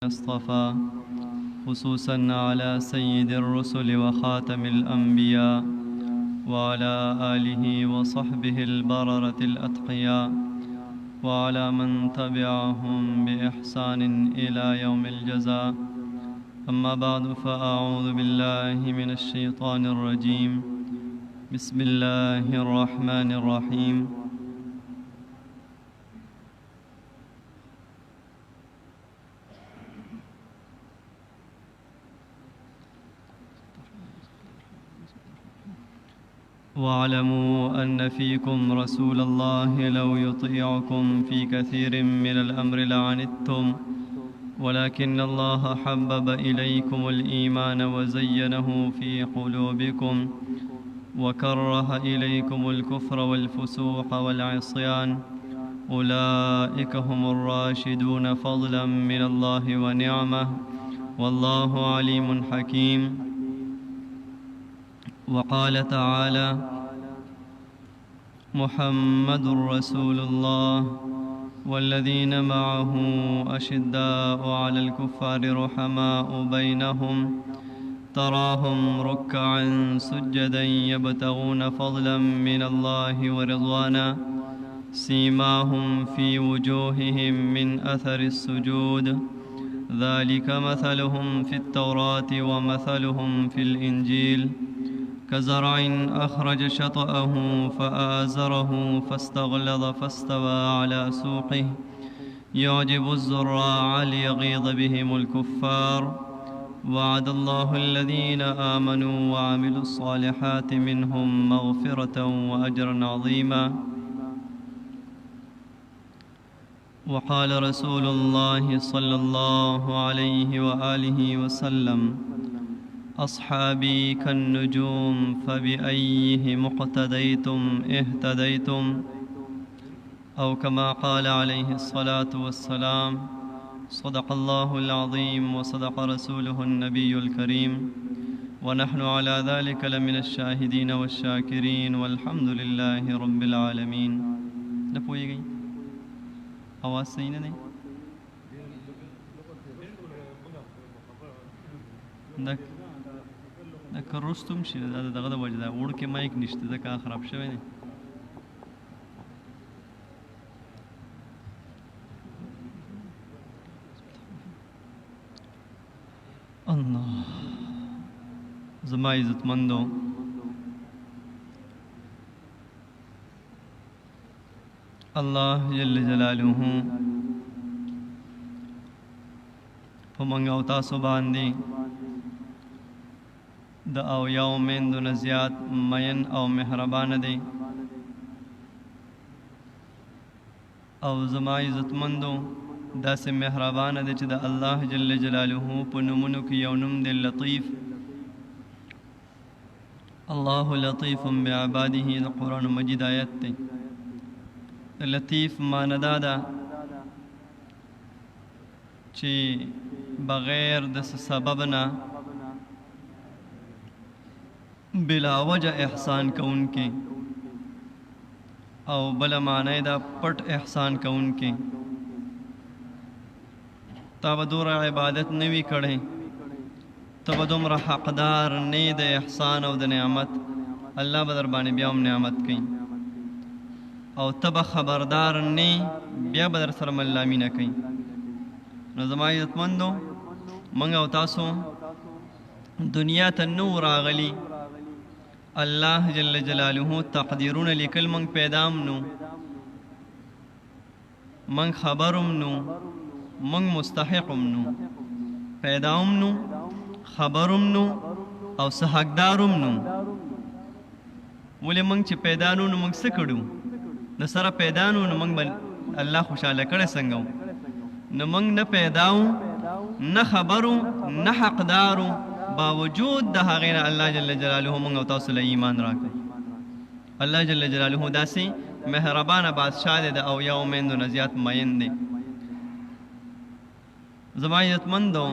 اصطفى خصوصا على سيد الرسل وخاتم الأنبياء وعلى آله وصحبه البررة الأتقياء وعلى من تبعهم بإحسان إلى يوم الجزاء. أما بعد، فأعوذ بالله من الشيطان الرجيم. بسم الله الرحمن الرحيم. واعلموا أن فيكم رسول الله لو يطيعكم في كثير من الأمر لعنتم، ولكن الله حبب إليكم الإيمان وزينه في قلوبكم وكره إليكم الكفر والفسوق والعصيان، أولئك هم الراشدون فضلا من الله ونعمه، والله عليم حكيم. وقال تعالى: محمد رسول الله والذين معه أشداء على الكفار رحماء بينهم تراهم ركعا سجدا يبتغون فضلا من الله ورضوانا سيماهم في وجوههم من أثر السجود ذلك مثلهم في التوراة ومثلهم في الإنجيل كزرع أخرج شطأه فآزره فاستغلظ فاستوى على سوقه يعجب الزراع ليغيظ بهم الكفار. وعد الله الذين آمنوا وعملوا الصالحات منهم مغفرة وأجرا عظيما. وقال رسول الله صلى الله عليه وآله وسلم: أصحابي كالنجوم فبأيهم اقتديتم اهتديتم، أو كما قال عليه الصلاة والسلام. صدق الله العظيم وصدق رسوله النبي الكريم، ونحن على ذلك لمن الشاهدين والشاكرين، والحمد لله رب العالمين. نپوئی گئی آواز صحیح نه دی؟ دا کروستم شي دا دغه د وجه دا وړ کې مایک نشته ځکه خراب شوی دی. الله زما عزتمندو، الله جل جلاله په موږ او تاسو باندې د اویاو میندو نه زیات مین او مهربانه دی. او زما عزتمندو داسې مهربانه دی چې د الله جل جلاله په نومونو کې یو نوم دی لطیف. الله لطیف بعباده د قرآن مجید آیت دی. لطیف معنی دا ده چې بغیر د سبب نه بلا وجه احسان کون کے، او بلا معنی دا پٹ احسان کون کے. تا بدور عبادت نوی کڑے، تا بدومر حقدار نی دا احسان او دا نعمت، اللہ بدر بانی بیاوم نعمت کئی، او تب خبردار نی بیا بدر سرم اللہ مینہ کئی. نظم عزتمندو منگا و تاسو دنیا تا نور آغلی اللہ جل جلالہ تقدیرون لیکل منگ پیدام نو، منگ خبرم نو، منگ مستحقم نو. پیدام نو، خبرم نو او سحقدارم نو. ولی منگ چی پیدانو نو منگ سکڑو نسر پیدانو نو منگ اللہ خوشحال کڑے سنگو. نو منگ نا پیداو نا خبرو نا حقدارو، باوجود د هغې نه الله جل جلاله موږ او تاسو له ایمان راکړی. الله جل جلاله داسې مهربانه بادشاه دی، د اویاو میندو نه زیات مین دی. زما عزتمندو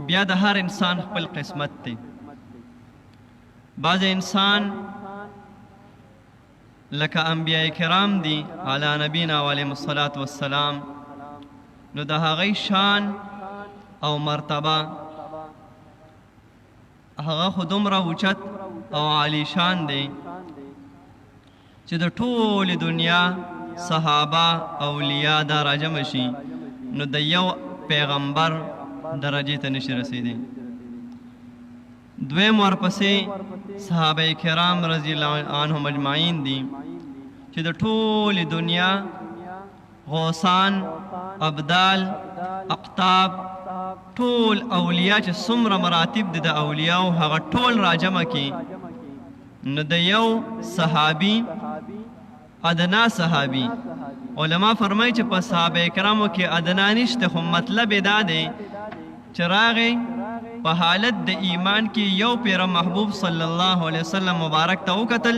بیا د هر انسان خپل قسمت دی. بعض انسان لکه انبیاء کرام دی علی نبینا و علیهم الصلاة والسلام، نو د هغې شان او مرتبه هغه خو دومره اوچت او عالیشان دی چې د ټولې دنیا صحابه اولیاء دا راجمع شي نو د یو پیغمبر درجې ته نشي رسیدی. دویم ورپسې صحابه کرام رضی الله عنهم اجمعین دي چې د ټولې دنیا غوثان، ابدال، اقطاب، ټول اولیاء چې څومره مراتب دي د اولیاءو هغه ټول راجمع کړي نو د یو صحابي ادنا صحابي علما فرمایي چې په صحابه کرامو کې ادنا نشته، خو مطلب یې دا دی چې راغی په حالت د ایمان کې یو پیر محبوب صلی الله علیه وسلم مبارک ته وکتل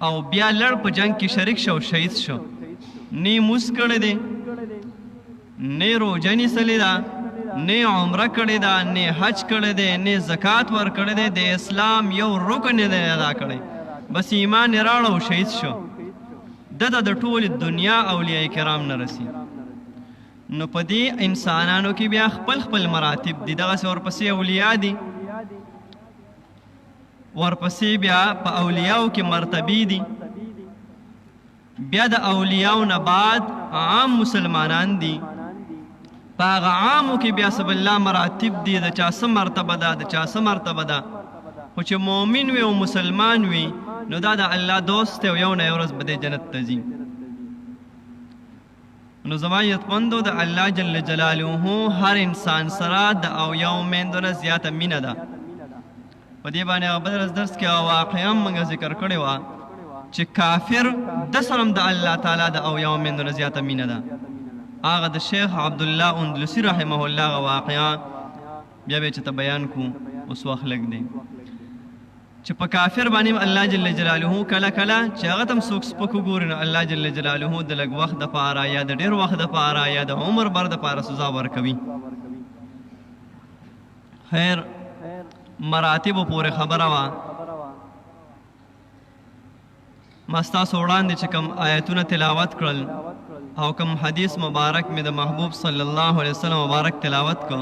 او بیا لړ په جنگ کې شریک شو، شهید شو. نه موس کړی دی، نه روژه نیسلې ده، نه عمره کړې ده، نه حج کړی دی، نه زکات ورکړی دی، د اسلام یو رکن یې دی ادا کړی، بس ایمان یې راوړ او شهید شو. دته د ټولې دنیا اولیاء کرام نه رسی. نو په دې انسانانو کې بیا خپل خپل مراتب دي، دغسې ورپسې اولیاء دي، ورپسې بیا په اولیاءو کې مرتبې دي، بیا د اولیاءو نه بعد عام مسلمانان دي، په هغه عامو کې بیا سب الله مراتب دي، د چا څه مرتبه ده، د چا څه مرتبه ده، خو چې مؤمن وي او مسلمان وي نو دا د الله دوست دی او یو نه یو ورځ به دی جنت ته ځي. نو زما یتمندو د الله جل جلاله هر انسان سره د اولیاءو میندو نه زیاته مینه ده. په دې باندې هغه بل ورځ درس کې واقعا موږ ذکر کړې وه چې کافر د سره هم د الله تعالی د اولیاءو میندو نه زیاته مینه ده. هغه د شیخ عبدالله اندلسي رحمه الله هغه واقعا بیا به چې ته بیان کړو، اوس وخت لږ دی چې په کافر باندې الله جل جلاله کله کله چې هغه ته هم څوک سپک وګوري نو الله جل جلاله د لږ وخت دپاره یا د ډېر وخت دپاره یا د عمر بر دپاره سزا ورکوي. خیر مراتبو پورې خبره وه. ما ستاسو وړاندې چې کوم آیتونه تلاوت کړل او کوم حدیث مبارک مې د محبوب صلی الله علیه وسلم مبارک تلاوت کو،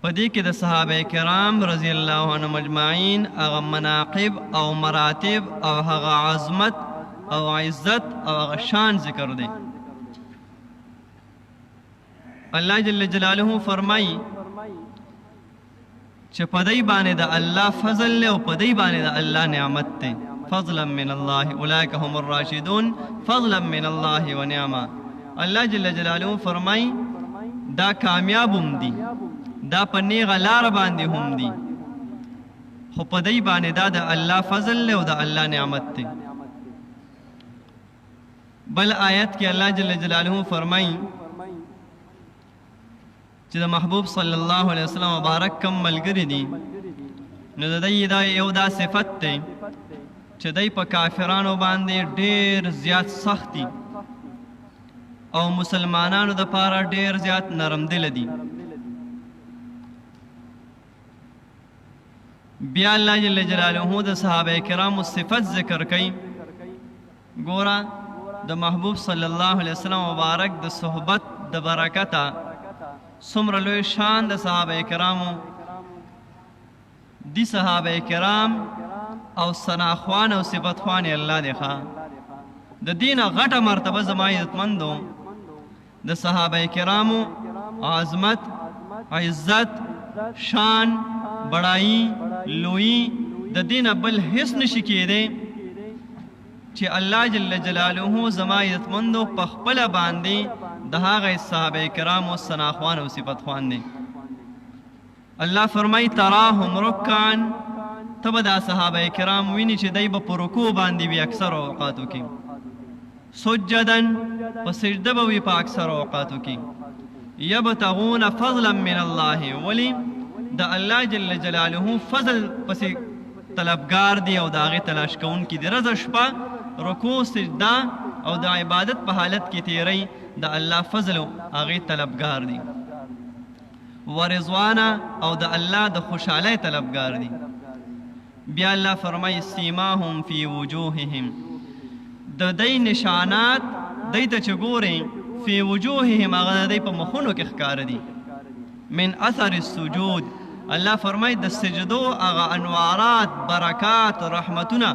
په دې کې د صحابه کرام رضی الله عنهم اجمعین هغه مناقب او مراتب او هغه عظمت او عزت او هغه شان ذکر دی. الله جل جلاله فرمایي چې په دې باندې د الله فضل او په دې باندې د الله نعمت دی. فضلا من الله اولئک هم الراشدون، فضلا من الله ونعما. الله جل جلاله فرمایي دا کامیاب هم دي، دا په نیغه لاره باندې هم دي، خو په دې باندې دا د الله فضل او د الله نعمت دی. بل آیت کې الله جل جلاله فرمایي چې د محبوب صلی الله علیه وسلم مبارک کم ملګري دي نو د دې دا یو دا صفت دی چې دی په کافرانو باندې ډېر زیات سخت دي او مسلمانانو دپاره ډېر زیات نرم دله دي. بیا الله جل جلاله د صحابه کرامو صفت ذکر کوي. ګوره د محبوب صلی الله علیه وسلم مبارک د صحبت د برکته څومره لوی شان د صحابه کرامو دی. صحابه کرام او ثناخوان او صفتخوان الله دی ښه. د دینه غټه مرتبه زما عزتمندو د صحابه کرامو عظمت، عزت، شان، بڑائی، لوئی د دینه بل هیڅ نشي کېدی چې الله جل جلاله زما عزتمندو په خپله باندې د هغه صحابه کرامو ثناخوان او صفتخوان دی. الله فرمایي تراهم رکعا، ته به دا صحابه کرام ویني چې دی به په رکوع باندې وي اکثر اوقاتو کې، سجدن په سجده به وي په اکثر اوقاتو کې، یبتغون فضلا من الله، ولی د الله جل جلاله فضل پسې طلبګار دی او د هغې تلاش کوونکي دي. ورځ شپه رکوع سجده او د عبادت په حالت کې تیری د الله فضل او هغې طلبګار دي. ورضوانه او د الله د خوشحالۍ طلبګار دي. بیا الله فرمایي سیماهم فی وجوههم، د دی نشانات دی ته چې ګورئ فی وجوههم هغه د دی په مخونو کې ښکاره دي. من اثر السجود. الله فرمای د سجدو هغه انوارات، برکات، رحمتونه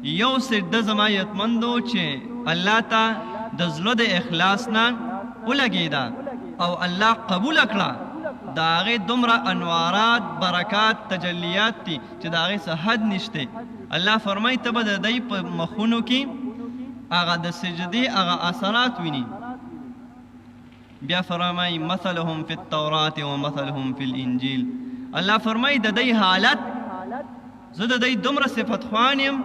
یو سجده زما یتمندو چې الله ته د زړه د اخلاص نه ولګېده او الله قبول کړه، د هغې دومره انوارات، برکات، تجلیات دي چې د هغې څه حد نشته. الله فرمای ته به د دی په مخونو کې هغه د سجدې هغه اثرات ویني. بیا فرمای مثلهم فی التورات و مثلهم فی الانجیل. الله فرمای د دی حالت، زه د دی دومره صفت خوان یم،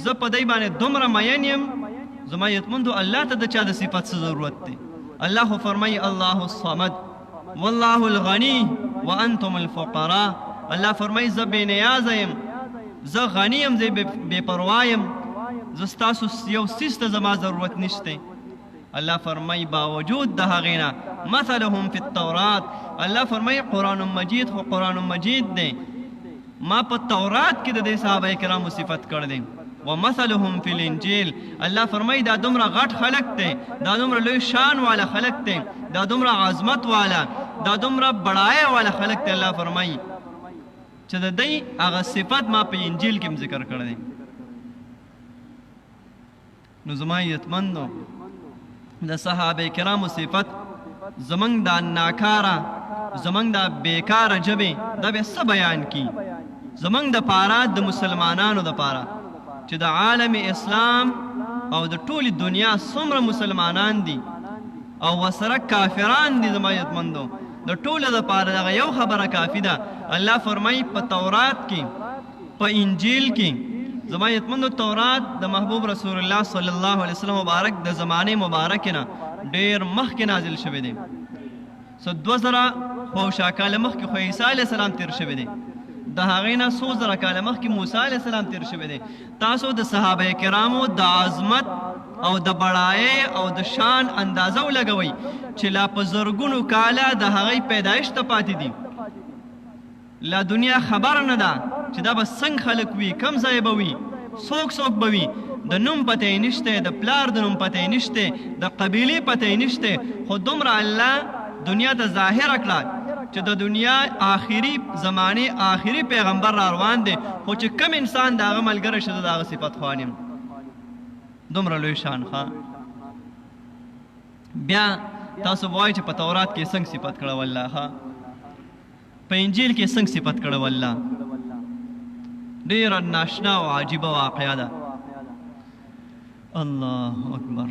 زه په دی باندې دومره مین یم، زما یتمندو الله ته د چا د صفت څه ضرورت دی. الله فرمای الله الصمد والله الغنی وانتم الفقراء. الله فرمای زه بې نیازه یم، زه غنی یم، زه بې پروا یم، زه ستاسو یو څیز ته زما ضرورت نشته. الله فرمای باوجود د هغې نه مثلهم فی التورات. الله فرمای قرآن مجید خو قرآن مجید دی، ما په تورات کې د دې صحابه کرامو صفت کړ دی. ومثلهم فی الانجیل. الله فرمای دا دومره غټ خلق دی، دا دومره لوی شان والا خلق دی، دا دومره عظمت والا، دا دومره بڑای والا خلق دی. الله فرمای چې د دی هغه صفت ما په انجیل کې ذکر کړی دی. نو زما یتمندو د صحابه کرامو صفت زمنګ دا ناکاره، زمنګ دا بیکاره ژبې دا به څه بیان کی؟ زمنګ د پاره د مسلمانانو د پاره چې د عالم اسلام او د ټولې دنیا څومره مسلمانان دي او وسره کافران دي، زما یتمندو د ټولو دپاره دغه یو خبره کافي ده. الله فرمایي په تورات کې، په انجیل کې، زما یتمندو تورات د محبوب رسول الله صلی الله علیه وسلم مبارک د زمانې مبارکې نه ډېر مخکې نازل شوی دی. 2000 خوشا کاله مخکې خو عیسی علیه السلام تیر شوی دی، د هغې نه 100 کاله مخکې موسی علیه السلام تیر شوی دی. تاسو د صحابه کرامو د عظمت او د بړایۍ او د شان اندازه ولګوئ چې لا په زرګونو کاله د هغې پیدایش ته پاتې دي. لا دنیا خبر نه ده چې دا به څنګه خلک وي، کم ځای به وي، څوک به وي، د نوم پته یې نشته، د پلار د نوم پته یې نشته، د قبیلې پته یې نشته، خو دومره الله دنیا ته ظاهره کړه چې د دنیا آخري زمانې آخري پیغمبر را روان دی، خو چې کم انسان د هغه ملګری شي زه د هغه صفت خوان یم. دومره لوی شان ښه. بیا تاسو به وایئ چې په تورات کې څنګه صفت کړه والله، ښه په انجیل کې څنګه صفت کړه والله. ډېره ناشنا او عجیبه واقعه ده. الله اکبر.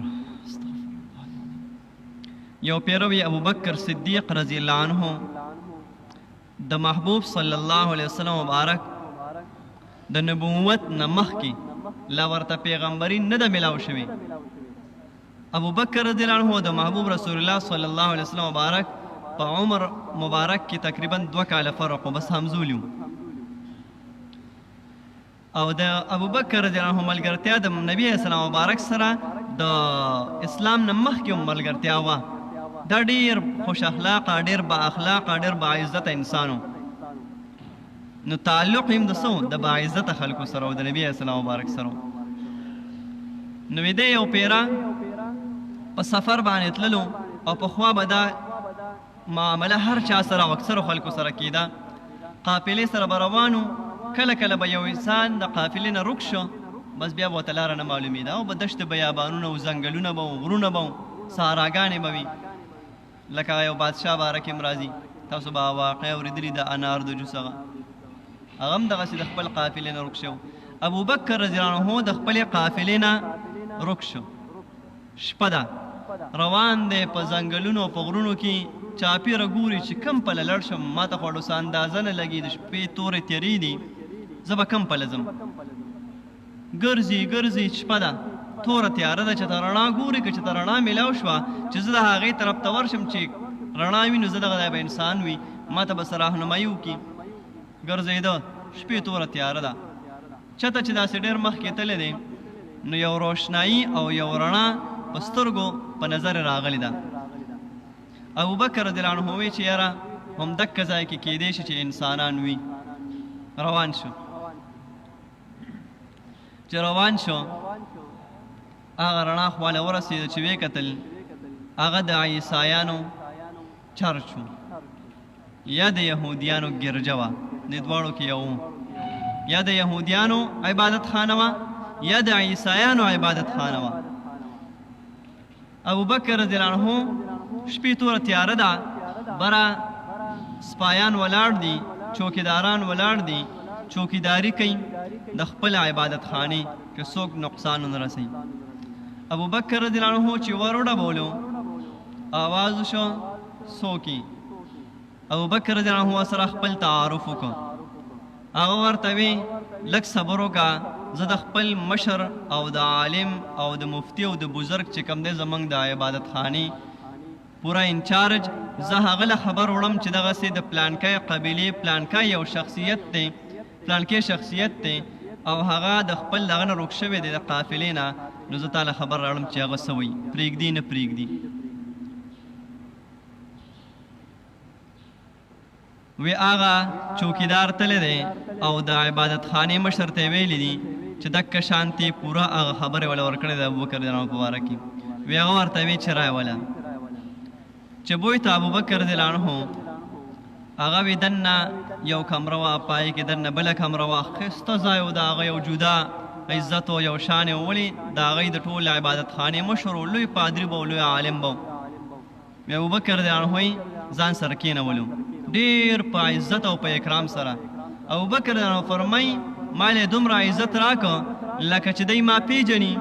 یو پیروی ابوبکر صدیق رضی الله عنه د محبوب صلی الله علیه وسلم مبارک د نبوت نه مخکې لا ورته پیغمبري نه ده میلاو شوې. ابوبکر رضی الله عنه د محبوب رسول الله صلی الله علیه وسلم مبارک په عمر مبارک کې تقریبا 2 کاله فرق و، بس همزول یو. او د ابوبکر رضی الله عنه ملګرتیا د نبی اسلام مبارک سره د اسلام نه مخکې ملګرتیا وه. دا ډېر خوش اخلاقه، ډېر با اخلاقه، ډېر با عزته انسان و. نو تعلق هم د څه د با عزته خلکو سره او د نبی اسلام مبارک سره. نو د یو پیره په سفر باندې تللو او پخوا به دا معامله هر چا سره او اکثرو خلکو سره کېده. قافلې سره به روانو، کله کله به یو انسان د قافلې نه رک شو، بس بیا به ورته لاره نه معلومېده او به دشت بیابانونه او ځنګلونه به و، غرونه به و، صحراګانې به وي. لکه یو بادشاه باره کې هم راځي، تاسو به واقع اورېدلي د انار د جوس هغه هم دغسې د خپل قافلې نه رک شو. ابوبکر رضی الله عنه د خپلې قافلې نه رک شو. شپه ده، روان دی په ځنګلونو او په غرونو کې، چاپېره ګوري چې کم پله لړ شم، ما ته خو ډوسه اندازه نه لګي، د شپې تورې تیرې دي، زه به کم پله ځم. ګرځي شپه ده، توره تیاره ده، چې ته رڼا ګوري، که چې ته رڼا میلاو شوه چې زه د هغې طرف ته ورشم چې رڼا وي، نو زه دغه ځای به انسان وي، ما ته به څه راهنمایي وکړي. ګرځېده، شپې توره تیاره ده، چته چې داسې ډېر مخکې تللی دی، نو یو روشنایي او یو رڼا په سترګو په نظر راغلی ده. ابوبکر رضی الله عنه وایي چې یاره همدکه ځای کې کیدی شي چې انسانان وي. روان شو، چې روان شو هغه رڼا خواله ورسېده چې ویې کتل هغه د عیسایانو چرچ و. یا د یهودیانو ګرجه وه د دواړو کې یو یا د یهودیانو عبادت خانه وه یا د عیسایانو عبادت خانه وه ابوبکر رضی الله عنه شپې توره تیاره ده بره سپایان ولاړ دي چوکیداران ولاړ دي چوکیداری کوي د خپل عبادت خانې که څوک نقصان ونه رسوي ابوبکر رضی الله عنه چې وروډه بولو آواز شو څوکي ابوبکر رضی الله عنه سره خپل تعارف وکړو هغه ورته وی لږ صبر وکړه زه د خپل مشر او د عالم او د مفتی او د بزرګ چې کوم دی زموږ د عبادت خانې پورا انچارج زه هغه له خبر وړم چې دغسې د پلانکی قبیلې پلانکی یو شخصیت دی پلانکی شخصیت دی او هغه د خپل دغه نه روک شوی دی د قافلې نه نو زه تاله خبر راوړم چې هغه څه وایي پرېږدي نه پرېږدي وی هغه چوکیدار تللی دی او د عبادت خانې مشر ته یې ویلي دي چې دکه شانتې پوره هغه خبرې وله ورکړې د ابوبکر رضی الله عنه په باره کې وی هغه ورته وی چې رایوله چې بوی ته ابوبکر رضی الله عنه هغه وی دننه یو کمره وه پای کې دننه بله کمره وه ښایسته ځای و د هغه یو جدا عزت و یو شان یې ولې د هغې د ټول عبادت خانې مشر و لوی پادري به و لوی عالم به وی ابوبکر رضی الله عنه ځان سره کېنولو ډېر په عزت او په اکرام سره ابوبکر رضی الله عنه فرمایي ما له دومره عزت راکړه لکه چې دی ما پیژني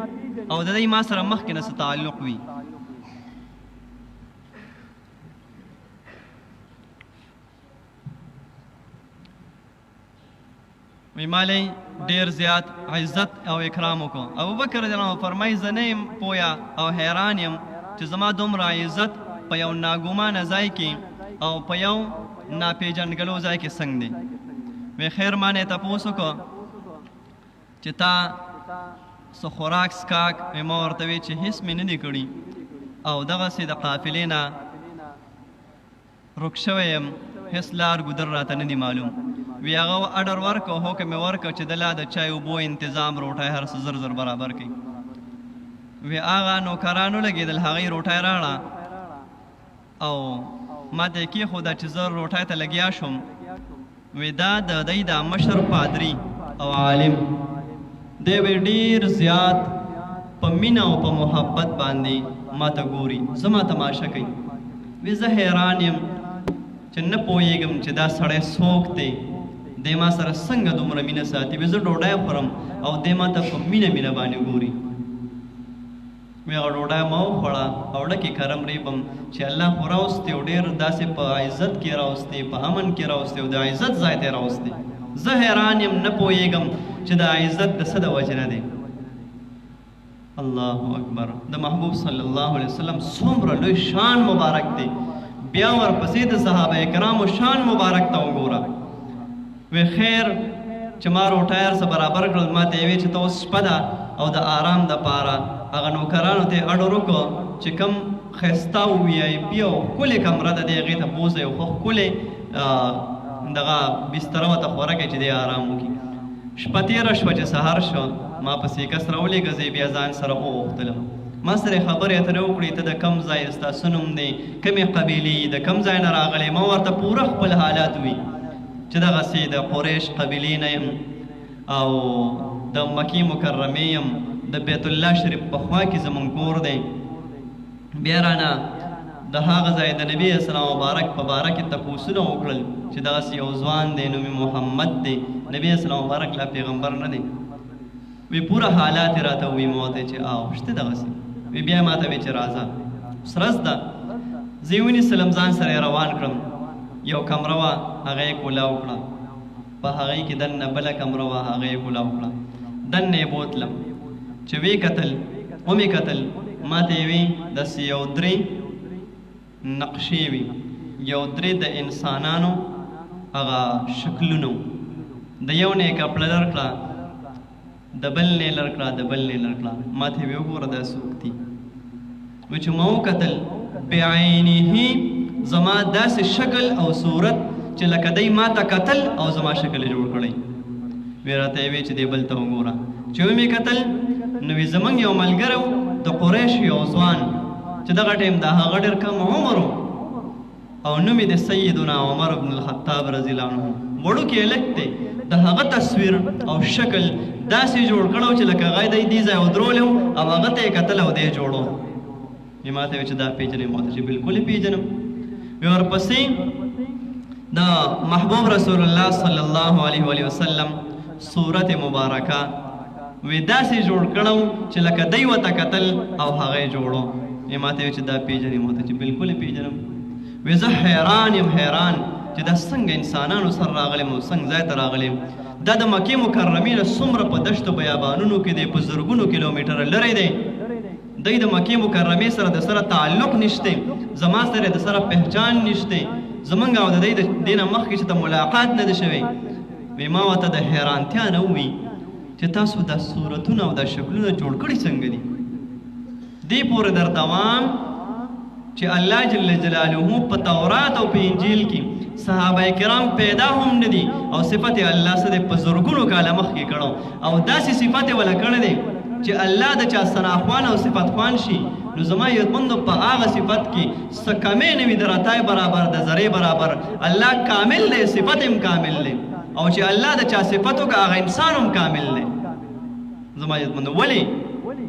او د دی ما سره مخکې نه څه تعلق وي وی مالی ډیر زیات عزت او اکرام وکړو ابوبکر رضی الله عنه فرمایي زه نه یم پویه او حیران یم چې زما دومره عزت په یو ناګومانه ځای کې او په یو ناپېژنګلو ځای کې څنګه دی وی خیر ما نه یې تپوس وکړو چې تا څه خوراک څښاک وی ما ورته وی چې هېڅ مې نه دي کړي او دغسې د قافلې نه رک شوی یم هېڅ لار ګودر راته نه دي معلوم وی هغه اډر ورکړو حکم یې ورکړو چې د لا د چای اوبو انتظام روټۍ هر څه زر زر برابر کړي وی هغه نوکرانو لګېدل هغې روټۍ راړه او ما ته یې کېښوده چې زه روټۍ ته لګیا شوم وی دا د دی دا مشر پادري او عالم دی وی ډېر زیات په مینه او په محبت باندې ما ته ګوري زما تماشه کوي وی زه حیران یم چې نه پوهېږم چې دا سړی څوک دی دی ما سره څنګه دومره مینه ساتي وی زه ډوډۍ خورم او دی ما ته په مینه مینه باندې ګوري وی هغه ډوډۍ ما وخوړه او ډکې کرم ریبم چې الله خو راوستې او ډېر داسې په عزت کې راوستې په امن کې راوستې او د عزت ځای ته یې راوستې زه حیران یم نه پوهېږم چې د عزت د څه د وجې نه دی الله اکبر د محبوب صلی الله علیه وسلم څومره لوی شان مبارک دی بیا ورپسې د صحابه کرامو شان مبارک ته وګوره وی خیر چې ما روټۍ هر څه برابر کړل ما ته یې وی چې ته اوس شپه ده او د آرام دپاره هغه نوکرانو ته یې اډر وکړو چې کوم ښایسته او وي آی پي او ښکلې کمره ده دی هغې ته بوځئ او ښه ښکلې دغه بستره ورته خوره کړئ چې دی آرام وکړي شپه تېره شوه چې سهار شو ما پسې کس راولېږه زه بیا ځان سره وغوښتلم ما سره خبرې اترې وکړې ته د کم ځای ستاسو نوم دی کمې قبیلې د کم ځای نه راغلی ما ورته پوره خپل حالات وي چې دغسې د قریش قبیلې نه یم او د مکې مکرمې یم د بیت الله شریف په خوا کې زموږ کور دی بیا رانه د هغه ځای د نبي اسلام مبارک په باره کې تپوسونه وکړل چې دغسې یو ځوان دی نوم محمد دی نبي اسلام مبارک لا پیغمبر نه دی وی پوره حالات یې راته ووایي ما ورته چې آو شته دغسې وی بیا ما ته وی چې راځه سرس ده زه یې ونیسلم ځان سره یې روان کړم یو کمره وه هغه یې کولاو کړه په هغې کې دننه بله کمره وه هغه یې کولاو کړه دننه یې بوتلم چې وی کتل ومې کتل ما ته یې وی داسې یو درې نقشې وي یو درې د انسانانو هغه شکلونه د یو نه یې کپړه لر کړه د بل نه یې لر کړه د بل نه یې لر کړه ما ته یې وی وګوره دا څوک دي وی چې ما وکتل بعینه زما داسې شکل او صورت چې لکه دی ما ته کتل او زما شکل یې جوړ کړی وی راته یې وی چې دی بل ته وګوره چې ومې کتل نو وی زموږ یو ملګری د قریش یو ځوان چې دغه ټیم د هغه ډېر کم عمر او نوم د سیدنا عمر بن الخطاب رضی الله عنه وړو کې الګ دی د هغه تصویر او شکل داسې جوړ کړو چې لکه غای دی دې ځای ودرولو او هغه ته یې کتل او دی جوړو مې ما ته ویل چې دا پیژنې ما ته چې بالکل یې پیژنم ورپسې د محبوب رسول الله صلی الله علیه وسلم صورت مبارکه وی داسې جوړ کړو چې لکه دی ورته کتل او هغه یې جوړو مې ما ته ویل چې دا پیژنې ما ته چې بالکل یې پیژنم وی زه حیران یم حیران چې دا څنګه انسانانو سره راغلم او څنګه ځای ته راغلم دا د مکې مکرمې نه څومره په دشتو بیابانونو کې دی په زرګونو کیلومتره لرې دی دی د مکې مکرمې سره د سره تعلق نشته زما سره د سره پہچان نشته زمونږ او د دی د دې نه مخکې چې ته ملاقات نه دی شوی وی ما ورته د حیرانتیا نه ووي چې تاسو دا صورتونه او دا شکلونه جوړ کړي څنګه دي دې پورې در دوام چې الله جل جلاله په تورات او په انجیل کې صحابه کرام پیدا هم نه دي او صفت الله سره په زرګونو کاله مخکې کړو او داسې صفت ولا کړی دی چې الله د چا ثناخوان او صفت خوان شي نو زما یتمند په هغه صفت کې څه کمې نه وي د راتای برابر د ذرې برابر الله کامل دی صفت هم کامل دی او چې الله د چا صفت وکړه هغه انسان هم کامل دی زما یتمند ولې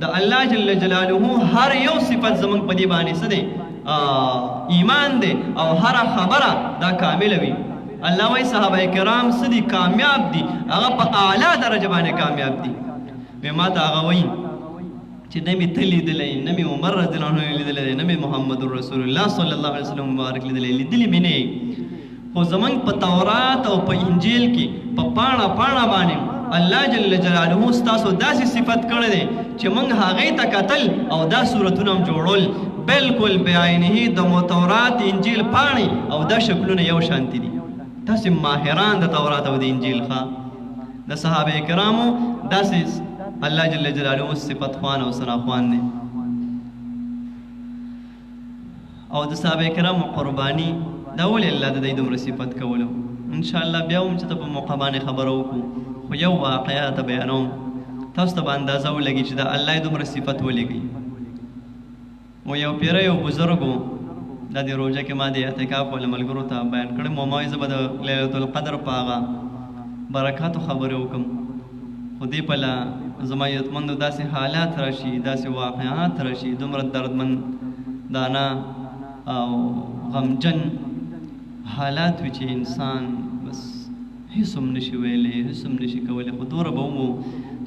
د الله جل جلاله هر یو صفت زمونږ په دې باندې څه دی ایمان دی او هر خبره دا کامل وي الله وایي صحابه کرام سدي کامیاب دي هغه په اعلی درجه باندې کامیاب دي وی ما ته هغه وایي چې نه مې ته لیدلی نه مې عمر رضی الله عنه لیدلی نه مې محمد رسول الله صلی الله علیه وسلم مبارک لیدلی مې نه خو زمونږ په تورات او په انجیل کې په پاڼه باندې الله جل جلاله ستاسو داسې صفت کړی دی چې موږ هغې ته کتل او دا صورتونه هم جوړول بالکل بعینه د تورات انجیل پاڼې او دا شکلونه یو شانتي دي تاسې ماهران د تورات او د انجیل ښه د صحابه کرامو داسې الله جل جلاله صفت خوان او ثنا خوان دی او د صحابه کرامو قرباني دا ولې الله د دوی دومره صفت کولو انشاءالله بیا هم چې ته په موقع باندې خبره وکړو خو یو واقعه ته بیانوم تاسو ته به اندازه ولګي چې د الله یې دومره صفت ولګي و یو پیره یو بزرګ و دا د روژه کې ما د اعتکاف والا ملګرو ته بیان کړی مو ما زه به د لیلة القدر په هغه برکاتو خبرې وکړم خو دې پله زما یتمندو داسې حالات راشي داسې واقعات راشي دومره دردمند دانا او غمجن حالات وي چې انسان بس هیڅ هم نشي ویلی هیڅ هم نشي کولی خو دومره به ومو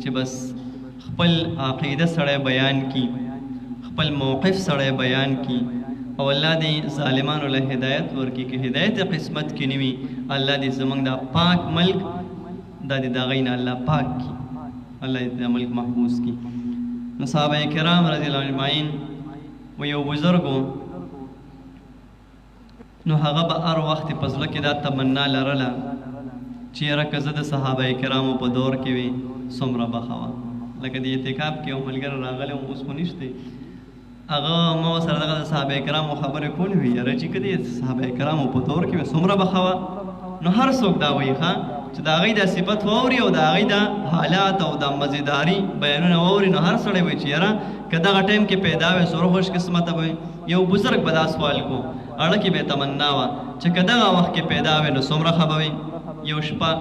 چې بس خپل عقیده سړی بیان کي خپل موقف سړی بیان کی او الله دې ظالمانو له هدایت ورکړي که هدایت قسمت کې نه وي الله دې زموږ دا پاک ملک دا دې د هغې نه الله پاک کړي الله دې دا ملک محفوظ کړي نو صحابه کرام رضی الله اجمعین و یو بزرګ نو هغه به هر وخت په زړه کې دا تمنا لرله چې یاره که زه د صحابه کرامو په دور کې وي څومره به ښه وه لکه د اعتکاف کې یو ملګری راغلی اوس خو نشته هغه ما سره دغه د صحابه کرامو خبرې کولې وي یاره چې که د صحابه کرامو په دور کې وي څومره به ښه وه نو هر څوک دا وایي ښه چې د هغې دا صفت واوري او د هغې دا حالات او دا مزیداري بیانونه واوري نو هر سړی وایي چې یاره که دغه ټایم کې پیدا وی سوره خوش قسمته به یو بزرګ به دا سوال کو اړه کې به تمنا وه چې که دغه وخت کې پیدا وی نو څومره ښه به وي یو شپه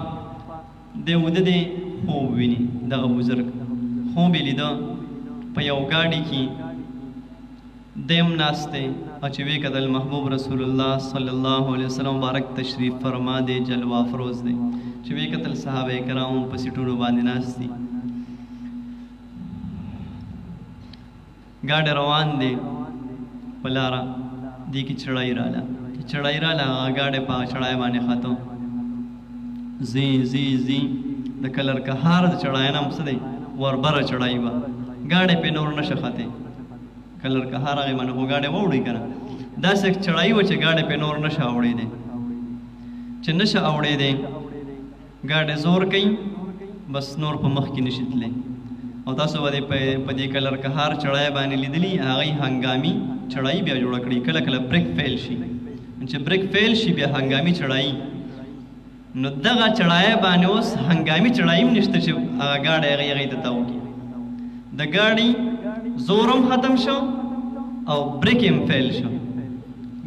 دی وده دی خوب ویني دغه بزرګ خوب یې لیده په یو ګاډي کې دیم ناست دی او چې ویې کتل محبوب رسول الله صلی الله علیه وسلم مبارک تشریف فرما دی جلوه افروز دی چې ویې کتل صحابه کرام په سیټونو باندې ناست دي ګاډی روان دی په لاره دې کې چړای راله چې چړای راله هغه ګاډی په چړای باندې ختو زی زی زی د کلر کهار د چړای نه هم څه دی وربره چړای وه ګاډی پې نور نشه ختی کلر کهار هغې باندې خو ګاډی واوړي که نه داسې چړای وه چې ګاډی پې نور نشه اوړېدی چې نشه اوړېدی ګاډی زور کوي بس نور په مخ کې نشي تللی او تاسو به په دې کلر کهار چړای باندې لیدلي هغې هنګامي چړای بیا جوړه کړي کله کله بریک فیل شي چې بریک فیل شي بیا هنګامي چړای نو دغه چړای باندې اوس هنګامي چړای هم نشته چې هغه ګاډی هغې ته تاو کړي د ګاډي زور هم ختم شو او بریک هم فیل شو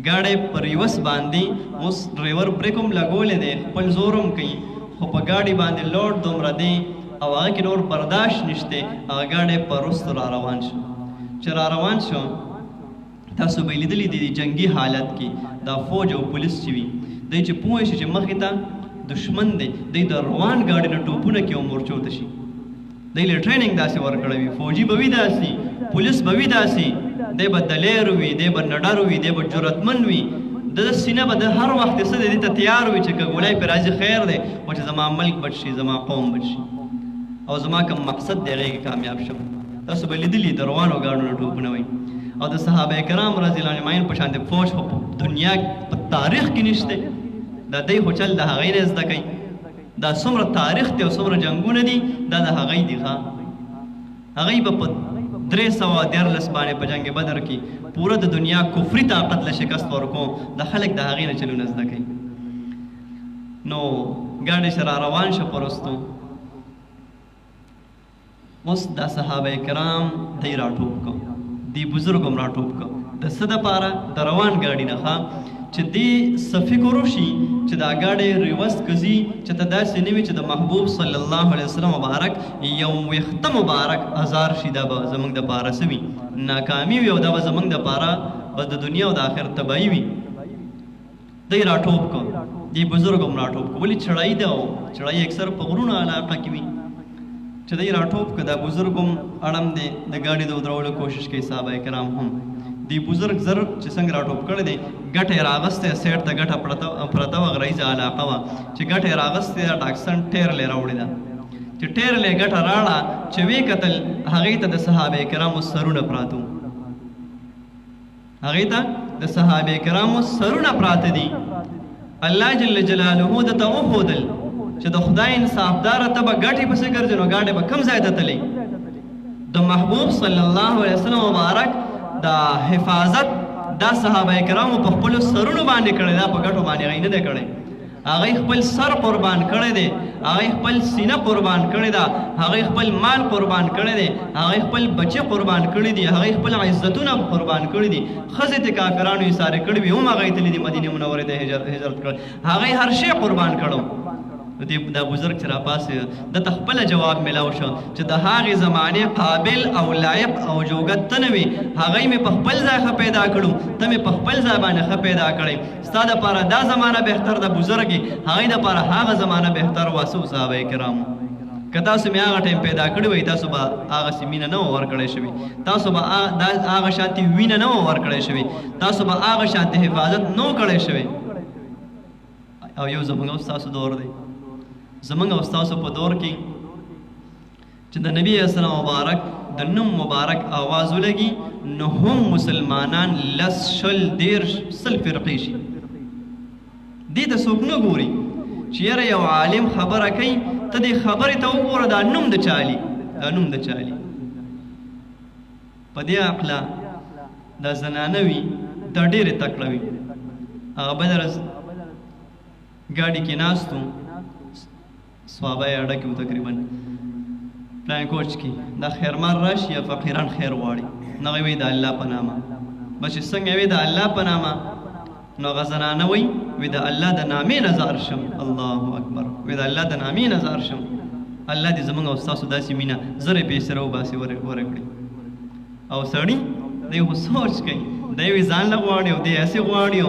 ګاډی په ریوس باندې اوس ډرایور بریک هم لګولی دی خپل زور هم کوي خو په ګاډي باندې لوډ دومره دی او هغه کې نور برداشت نشته هغه ګاډی په وروستو را روان شو چې را روان شو تاسو به یې لیدلي دي جنګي حالت کې دا فوج او پولیس چې وي دی چې پوه شي چې مخې ته دشمن دی دی د روان ګاډي نه ټوپونه کې هم ورچوته شي دی له ټریننګ داسې ورکړی وي فوجي به وي داسې پولیس به وي داسې دی به دلیر وي دی به نډر وي دی به جرأتمن وي د سینه به د هر وخت څه دی ته تیار وي چې که ګولۍ پرې راځي خیر دی خو چې زما ملک بچ شي زما قوم بچ شي او زما کوم مقصد دی هغې کې کامیاب شم تاسو به لیدلي د روانو ګاډو نه ټوپونه وي او د صحابه کرام رضی الله عنهم په شان د فوج په دنیا په تاریخ کې نشته دا دی خو چل د هغې نه زده کوي دا څومره تاریخ دی او څومره جنګونه دي دا د هغې دي ښه هغې به په 314 باندې په جنګ بدر کې پوره د دنیا کفري طاقت له شکست ورکو د خلک د هغې نه چلونه زده کوي نو ګاډی سره روان شو په وروستو اوس دا صحابه کرام دی راټوپ کو دی بزرګ هم راټوپ کو د څه دپاره د روان ګاډي نه ښه چې دې څه فکر وشي چې دا ګاډی ریوس کځي چې ته داسې نه وي چې د محبوب صلی الله علیه وسلم مبارک یو ویښته مبارک ازار شي دا به زموږ دپاره څه وي ناکامي وي او دا به زموږ دپاره به د دنیا او د آخرت تباهي وي دی راټوپ کو دی بزرګ هم راټوپ کو ولې چړایي ده او چړایي اکثر په غرونو علاقه کې وي چې دی راټوپ که دا بزرګ هم اړم دی د ګاډي د ودرولو کوشش کوي صحابه کرام هم دی بزرګ زر چې څنګه راټوپ کړی دی ګټه یې راغستی سیټ ته ګټه پرته وه غریزه علاقه وه چې ګټه یې راغستې ده ټاکسن ټیرل یې راوړې ده چې ټیرل یې ګټه راړه چې ویې کتل هغې ته د صحابه کرامو سرونه پراته وو هغې ته د صحابه کرامو سرونه پراته دي الله جل جلاله درته وښودل چې د خدای انصافداره ته به ګټې پسې ګرځې نو ګاډی به کوم ځای ته تللی د محبوب صلی الله علیه وسلم مبارک دا حفاظت دا صحابه کرامو په خپلو سرونو باندې کړی دا په ګټو باندې هغوی نه دی کړی هغوی خپل سر قربان کړی دی هغوی خپل سینه قربان کړې ده هغوی خپل مال قربان کړی دی هغوی خپل بچه قربان کړي دي هغوی خپل عزتونه قربان کړي دي ښځې ته کافرانو ایسارې کړي وي هم هغوی تللي دي مدینې منورې ته هجرت کړی هغوی هر شی قربان کړو دا بزرګ چې راپاسې دته خپله جواب میلاو شو چې د هغې زمانې قابل او لایق او جوګت ته نه وي هغوی مې په خپل ځای ښه پیدا کړو ته مې په خپل ځای باندې ښه پیدا کړی ستا دپاره دا زمانه بهتر ده بزرګې هغوی دپاره هغه زمانه بهتر وه څه صحابه کرامو که تاسو مې هغه ټایم پیدا کړی وی تاسو به هغسې مینه نه وه ورکړی شوې تاسو به هغه شانتې وینه نه وه ورکړی شوې تاسو به هغه شانتې حفاظت نه و کړی شوی او یو زموږ او ستاسو دور دی زمونږ او ستاسو په دور کې چې د نبي اسلام مبارک د نوم مبارک آواز ولګي نو هم مسلمانان لس شل دېرش سل فرقې شي دې ته څوک نه ګوري چې یاره یو عالم خبره کوي ته دې خبرې ته وګوره دا نوم د چالي دا نوم د چالي په دې عقله دا زنانه وي دا ډېرې تکړه وي هغه بله ورځ ګاډي کې ناستو صحابه یې اډه کې وو تقریبا پلان کوچ کې دا خیرمال راشي یا فقیران خیر غواړي نو هغوی وایي د الله په نامه بس چې څنګه وایي د الله په نامه نو هغه زنانه وایي د الله د نامې نه ځار شم الله اکبر وایي د الله د نامې نه ځار شم الله دې زموږ او ستاسو داسې مینه زرې پیسې راوباسي ورکړي او سړي دی خو سوچ کوي دی وایي ځان له غواړي او دی هسې غواړي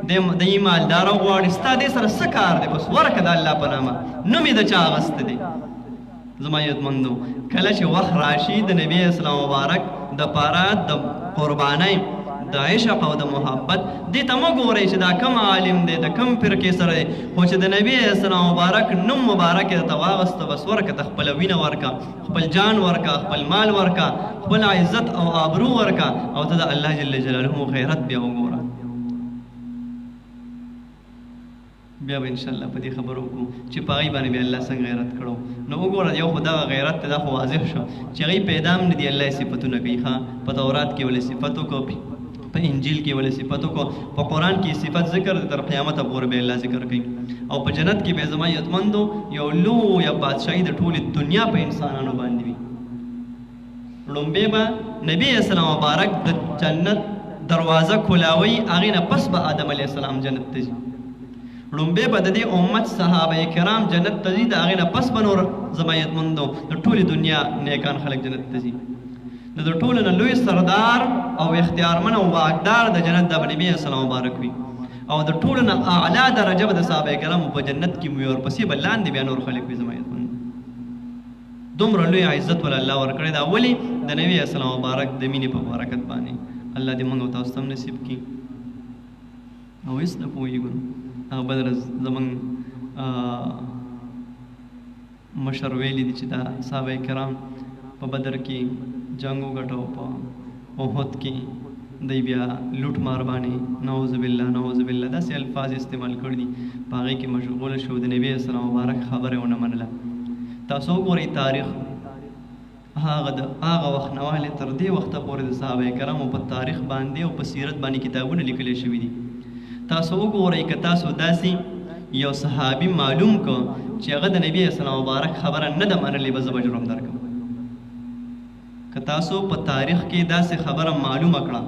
د یې مالداره غواړي ستا دې سره څه کار دی بس ورکه د الله په نامه نوم یې د چا اغسته دی زما عزتمندو کله چې وخت راشي د نبي اسلام مبارک دپاره د قربانۍ د عشق او د محبت دې ته مه ګورئ چې دا کم عالم دی د کم فرقې سره دی خو چې د نبي اسلام مبارک نوم مبارک یې درته واغسته بس ورکه ته خپله وینه ورکه خپل جان ورکه خپل مال ورکه خپل عزت او آبرو ورکه او ته د الله جل جلاله غیرت بیا وګوره بیا به انشاءالله په دې خبرو وکړو چې په هغې باندې بیا الله څنګه غیرت کړو نو وګوره یو خو دغه غیرت ته دا خو واضح شو چې هغې پیدا هم نه دي الله یې صفتونه کوي ښه په تورات کې ولې صفت وکړو په انجیل کې ولې صفت وکړو په قرآن کې صفت ذکر دی تر قیامته پورې به الله ذکر کوي او په جنت کې به زما عزتمندو یو لویه بادشاهي د ټولې دنیا په انسانانو باندې وي لومبې به نبي اسلام مبارک د جنت دروازه کولاوي هغې نه پس به آدم علیه السلام جنت ته ځي لومبې به د دې امت صحابه کرام جنت ته ځي د هغې نه پس به نور زما عزتمندو د ټولې دنیا نیکان خلک جنت ته ځي نو د ټولو نه لوی سردار او اختیارمن او واکدار د جنت د نبي اسلام مبارک وي او د ټولو نه اعلی درجه به د صحابه کرامو په جنت کې وي ورپسې به لاندې بیا نور خلک وي زما عزتمندو دومره لوی عزت ول الله ورکړی دا ولې د نبي اسلام مبارک د مینې په برکت باندې الله دې موږ او تاسو ته نصیب کړي او هېڅ نه پوهېږو هغه بل ورځ زموږ مشر ویلي دي چې دا صحابه کرام په بدر کې جنګ وګټو په احد کې دی بیا لوټ مار باندې نعوذ بالله داسې الفاظ استعمال کړي دي په هغې کې مشغوله شو د نبي اسلام مبارک خبره ونه منله تاسو وګورئ تاریخ هغه وخت نه واهلې تر دې وخته پورې د صحابه کرامو په تاریخ باندې او په سیرت باندې کتابونه لیکلی شوي دي تاسو وګورئ که تاسو داسې یو صحابي معلوم کو چې هغه د نبي اسلام مبارک خبره نه ده منلې به زه به جرم درکړم که تاسو په تاریخ کې داسې خبره معلومه کړه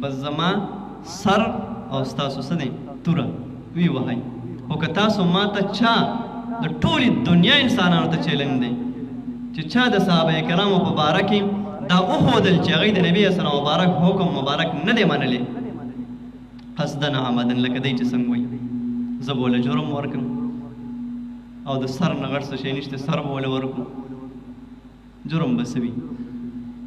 بس زما سر او ستاسو څه دی توره وی وهئ او که تاسو ما ته چا د ټولې دنیا انسانانو ته چیلنج دی چې چا د صحابه کرامو په باره کې دا وښودل چې هغوی د نبي اسلام مبارک حکم مبارک نه دی منلی قصدن عمدن لکه دی چې څنګه وایي زه به وله جرم ورکړم او د سر نه غټ څه شی نشته سر به وله ورکړو جرم به څه وي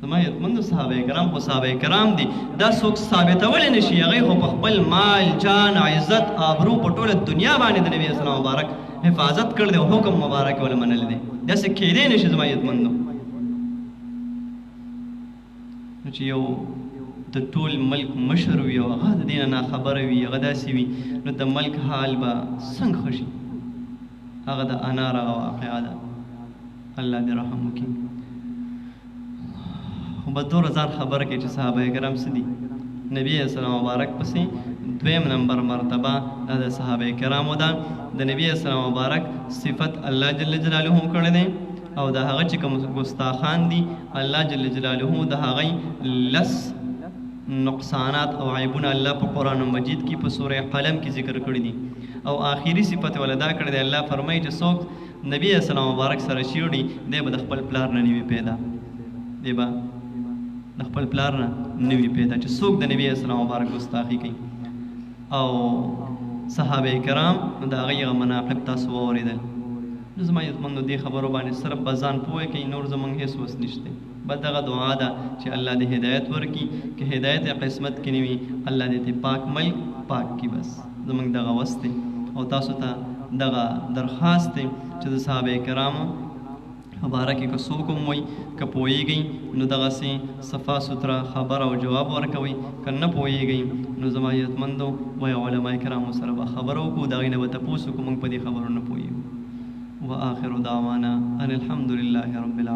زما عزتمندو صحابه کرام خو صحابه کرام دي دا څوک ثابتولی نه شي هغوی خو په خپل مال جان عزت آبرو په ټوله دنیا باندې د نبي اسلام مبارک حفاظت کړی دی او حکم مبارک یې ولې منلی دی داسې کیدی نه شي زما عزتمندو نو چې یو د ټول ملک مشر وي او هغه د دې نه ناخبره وي هغه داسې وي نو د ملک حال به څنګه ښه شي هغه د انار هغه واقعه ده الله دې رحم وکړي خو به دور ځان خبره کوي چې صحابه کرام څه دي نبي اسلام مبارک پسې دویم نمبر مرتبه دا د صحابه کرامو ده د نبي اسلام مبارک صفت الله جل جلاله کړی دی او د هغه چې کوم ګستاخان دي الله جل جلاله د هغې لس نقصانات او عیبونه الله په قرآن مجید کې په سوره قلم کې ذکر کړي دي او آخري صفت ولدا کړی دی الله فرمایي چې څوک نبی اسلام مبارک سره شیوړي دی به د خپل پلار نه نوي پیدا دی به د خپل پلار نه نوي پیدا چې څوک د نبی اسلام مبارک ګستاخي کوي او صحابه کرام د هغې هغه مناقب تاسو واورېدل نو زما عزتمندو دې خبرو باندې صرف به ځان پوه کوي نور زموږ هېڅ وس نشته بس دغه دعا ده چې الله دې هدایت ورکړي که هدایت قسمت کې نه وي الله دې ته پاک ملک پاک کړي بس زموږ دغه وس دی او تاسو ته دغه درخواست دی چې د صحابه کرامو په باره کې که څوک هم وایي که پوهېږئ نو دغسې صفا سوتره خبره او جواب ورکوئ که نه پوهېږئ نو زما عزتمندو وایي علما کرامو سره به خبره وکړو د هغې نه به تپوس وکړو موږ په دې خبرو نه پوهېږو وآخر دعوانا ان الحمد لله رب العالمين